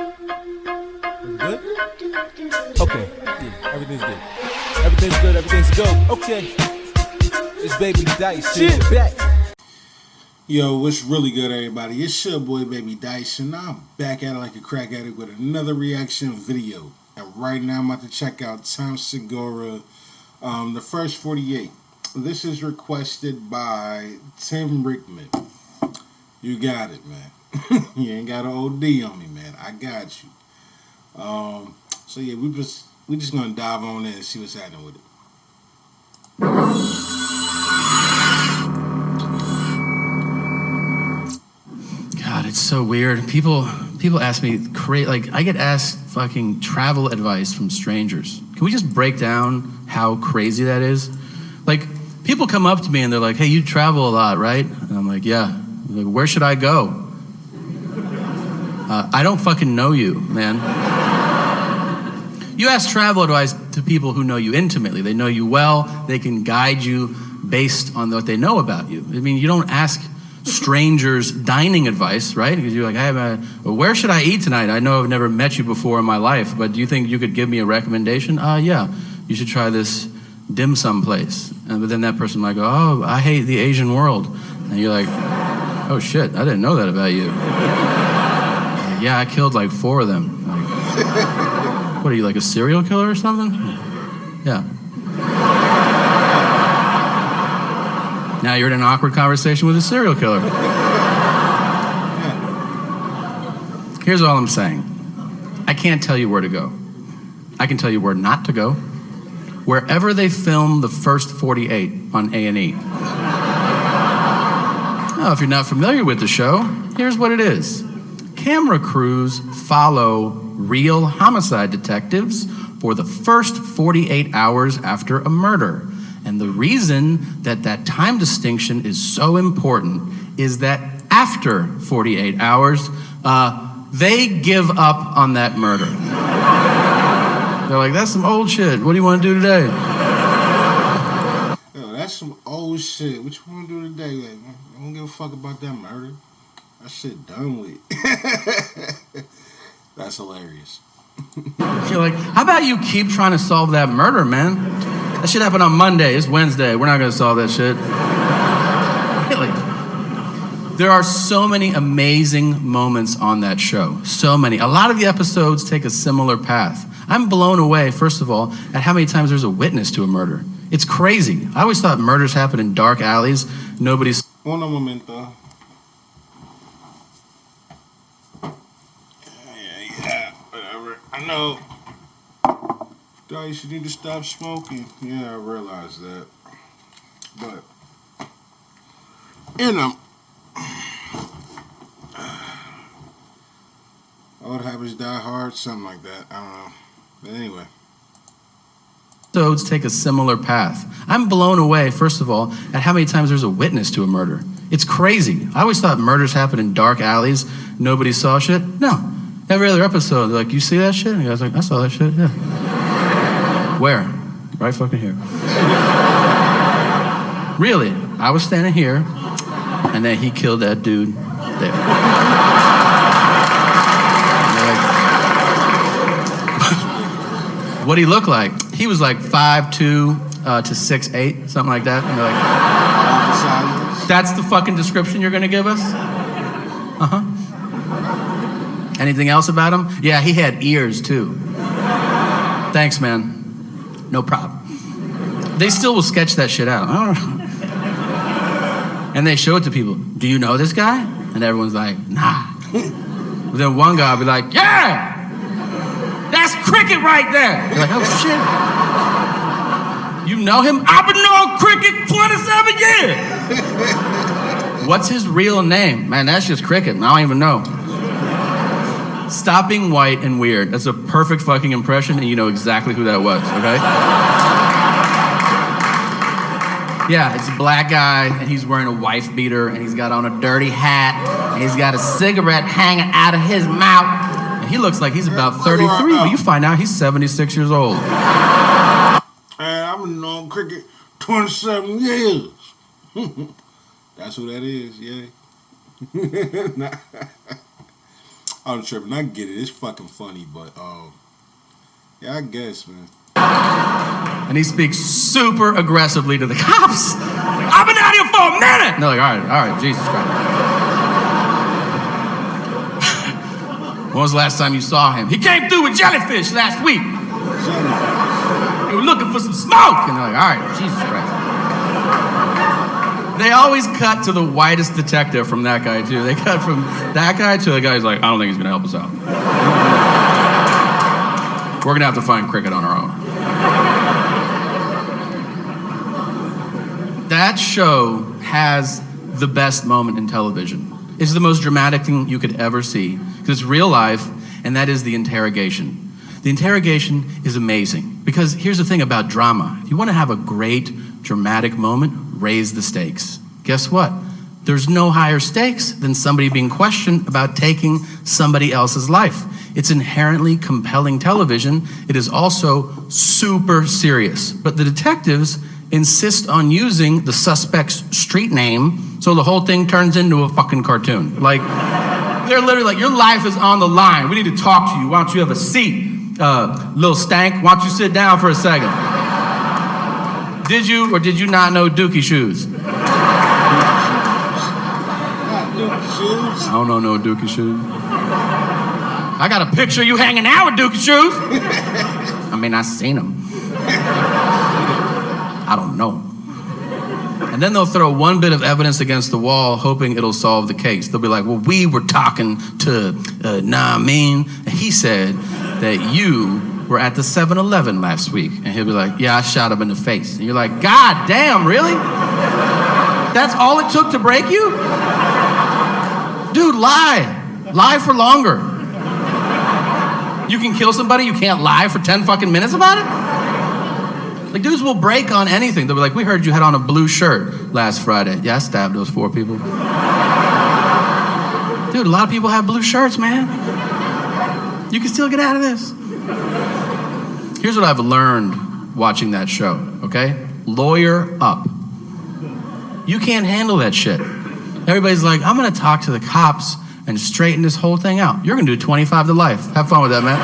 Good? Okay, yeah, everything's good. Everything's good, everything's good. Okay. It's BDyce. Shit, back. Yo, what's really good, everybody? It's your boy BDyce, and I'm back at it like a crack addict with another reaction video. And right now, I'm about to check out Segura, the first 48. This is requested by Tim Rickman. You got it, man. You ain't got an OD on me, man. I got you. So yeah, we just gonna dive on in and see what's happening with it. God, it's so weird. People ask me, I get asked fucking travel advice from strangers. Can we just break down how crazy that is? Like, people come up to me and they're like, hey, you travel a lot, right? And I'm like, yeah. I'm like, where should I go? I don't fucking know you, man. You ask travel advice to people who know you intimately. They know you well. They can guide you based on what they know about you. I mean, you don't ask strangers dining advice, right? Because you're like, hey, where should I eat tonight? I know I've never met you before in my life, but do you think you could give me a recommendation? Yeah, you should try this dim sum place. But then that person might go, oh, I hate the Asian world. And you're like, oh shit, I didn't know that about you. Yeah, I killed like 4 of them. Like, what are you, like a serial killer or something? Yeah. Now you're in an awkward conversation with a serial killer. Here's all I'm saying. I can't tell you where to go. I can tell you where not to go. Wherever they film the first 48 on A&E. Now, if you're not familiar with the show, here's what it is. Camera crews follow real homicide detectives for the first 48 hours after a murder. And the reason that time distinction is so important is that after 48 hours, they give up on that murder. They're like, that's some old shit. What do you want to do today? Yo, that's some old shit. What you want to do today? Like, I don't give a fuck about that murder. That shit done with. That's hilarious. You're like, how about you keep trying to solve that murder, man? That shit happened on Monday. It's Wednesday. We're not going to solve that shit. Really. There are so many amazing moments on that show. So many. A lot of the episodes take a similar path. I'm blown away, first of all, at how many times there's a witness to a murder. It's crazy. I always thought murders happen in dark alleys. Nobody's... Un momento. Yeah, whatever. I know. Dyce, you need to stop smoking. Yeah, I realize that. But, old habits die hard, something like that. I don't know. But anyway. Episodes take a similar path. I'm blown away, first of all, at how many times there's a witness to a murder. It's crazy. I always thought murders happen in dark alleys. Nobody saw shit. No. Every other episode, they're like, you see that shit? And I was like, I saw that shit, yeah. Where? Right fucking here. Really? I was standing here, and then he killed that dude there. What he looked like? He was like 5'2" to 6'8", something like that. And they're like, that's the fucking description you're gonna give us? Uh-huh. Anything else about him? Yeah, he had ears too. Thanks, man. No problem. They still will sketch that shit out. And they show it to people. Do you know this guy? And everyone's like, nah. But then one guy will be like, yeah! That's Cricket right there. You're like, oh shit. You know him? I've been knowing Cricket 27 years. What's his real name? Man, that's just Cricket. I don't even know. Stopping white and weird. That's a perfect fucking impression, and you know exactly who that was, okay? Yeah, it's a black guy, and he's wearing a wife beater, and he's got on a dirty hat, and he's got a cigarette hanging out of his mouth. And he looks like he's about 33, but you find out he's 76 years old. I've been knowing Cricket 27 years. That's who that is, yeah. I'm tripping. I get it. It's fucking funny, but yeah, I guess, man. And he speaks super aggressively to the cops. I've been out here for a minute. And they're like, all right, Jesus Christ. When was the last time you saw him? He came through with jellyfish last week. They were looking for some smoke. And they're like, all right, Jesus Christ. They always cut to the whitest detective from that guy, too. They cut from that guy to the guy who's like, I don't think he's going to help us out. We're going to have to find Cricket on our own. That show has the best moment in television. It's the most dramatic thing you could ever see, because it's real life, and that is the interrogation. The interrogation is amazing, because here's the thing about drama. If you want to have a great, dramatic moment, raise the stakes. Guess what? There's no higher stakes than somebody being questioned about taking somebody else's life. It's inherently compelling television. It is also super serious. But the detectives insist on using the suspect's street name, so the whole thing turns into a fucking cartoon. Like, they're literally like, your life is on the line. We need to talk to you. Why don't you have a seat? Little stank, why don't you sit down for a second? Did you or did you not know Dookie shoes? Not Dookie shoes. I don't know no Dookie shoes. I got a picture of you hanging out with Dookie shoes. I mean, I seen them. I don't know. And then they'll throw one bit of evidence against the wall, hoping it'll solve the case. They'll be like, well, we were talking to Namin, and he said that you were at the 7-Eleven last week. And he'll be like, yeah, I shot him in the face. And you're like, God damn, really? That's all it took to break you? Dude, lie. Lie for longer. You can kill somebody, you can't lie for 10 fucking minutes about it? Like, dudes will break on anything. They'll be like, we heard you had on a blue shirt last Friday. Yeah, I stabbed those 4 people. Dude, a lot of people have blue shirts, man. You can still get out of this. Here's what I've learned watching that show, okay? Lawyer up. You can't handle that shit. Everybody's like, I'm gonna talk to the cops and straighten this whole thing out. You're gonna do 25 to life. Have fun with that, man.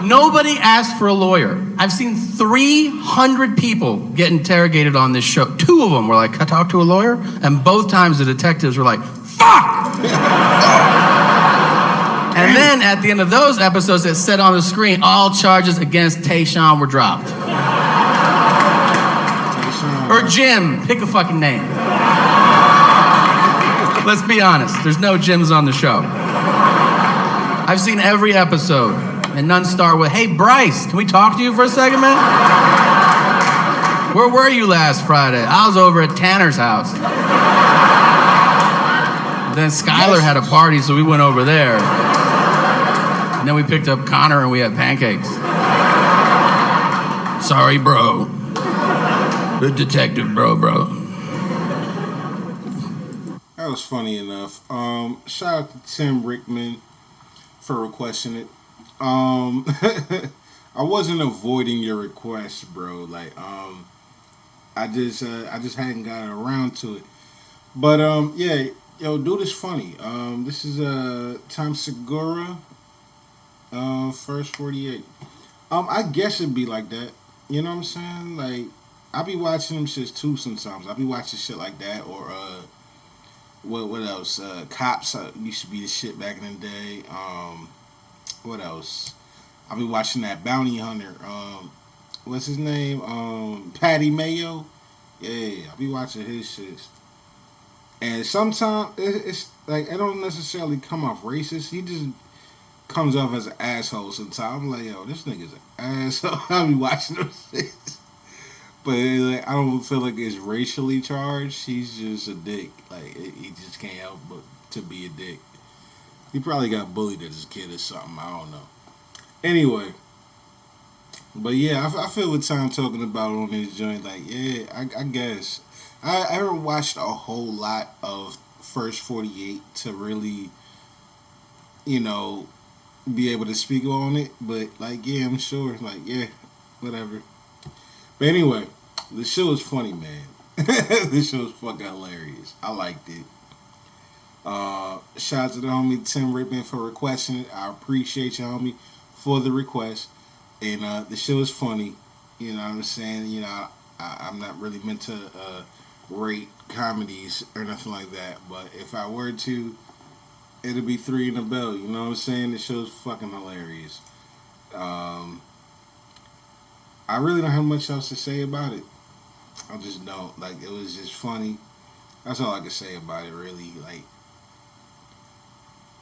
Nobody asked for a lawyer. I've seen 300 people get interrogated on this show. 2 of them were like, can I talk to a lawyer? And both times the detectives were like, fuck! And then at the end of those episodes, it said on the screen, all charges against Tayshaun were dropped. Or Jim, pick a fucking name. Let's be honest, there's no Jims on the show. I've seen every episode, and none start with, hey, Bryce, can we talk to you for a second, man? Where were you last Friday? I was over at Tanner's house. Then Skylar had a party, so we went over there. And then we picked up Connor and we had pancakes. Sorry, bro. The detective, bro. That was funny enough. Shout out to Tim Rickman for requesting it. I wasn't avoiding your request, bro. Like, I just hadn't gotten around to it. But yeah, yo, dude is funny. This is Tom Segura. First 48. I guess it'd be like that. You know what I'm saying? Like, I be watching them shits too sometimes. I be watching shit like that, or what else? Cops used to be the shit back in the day. What else? I be watching that bounty hunter. What's his name? Patty Mayo. Yeah, I be watching his shits. And sometimes it's like, it don't necessarily come off racist. He just comes off as an asshole sometimes. I'm like, yo, this nigga's an asshole. I be watching them shits. But like, I don't feel like it's racially charged. He's just a dick. Like, he just can't help but to be a dick. He probably got bullied as a kid or something. I don't know. Anyway. But yeah, I feel what Tom talking about on his joint. Like, yeah, I guess. I haven't watched a whole lot of First 48 to really, you know, be able to speak on it. But, like, yeah, I'm sure. Like, yeah, whatever. But anyway, the show is funny, man. This show is fucking hilarious. I liked it. Shout out to the homie Tim Rippin for requesting it. I appreciate you, homie, for the request. And the show is funny. You know what I'm saying? You know, I'm not really meant to rate comedies or nothing like that. But if I were to, it'll be 3 in a bell. You know what I'm saying? The show's fucking hilarious. I really don't have much else to say about it. I just don't. Like, it was just funny. That's all I can say about it, really. Like,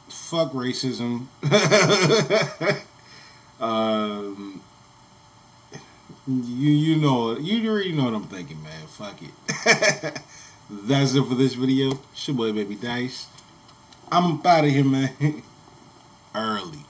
fuck racism. You already know what I'm thinking, man. Fuck it. That's it for this video. It's your boy, BDyce. I'm up out of here, man. Early.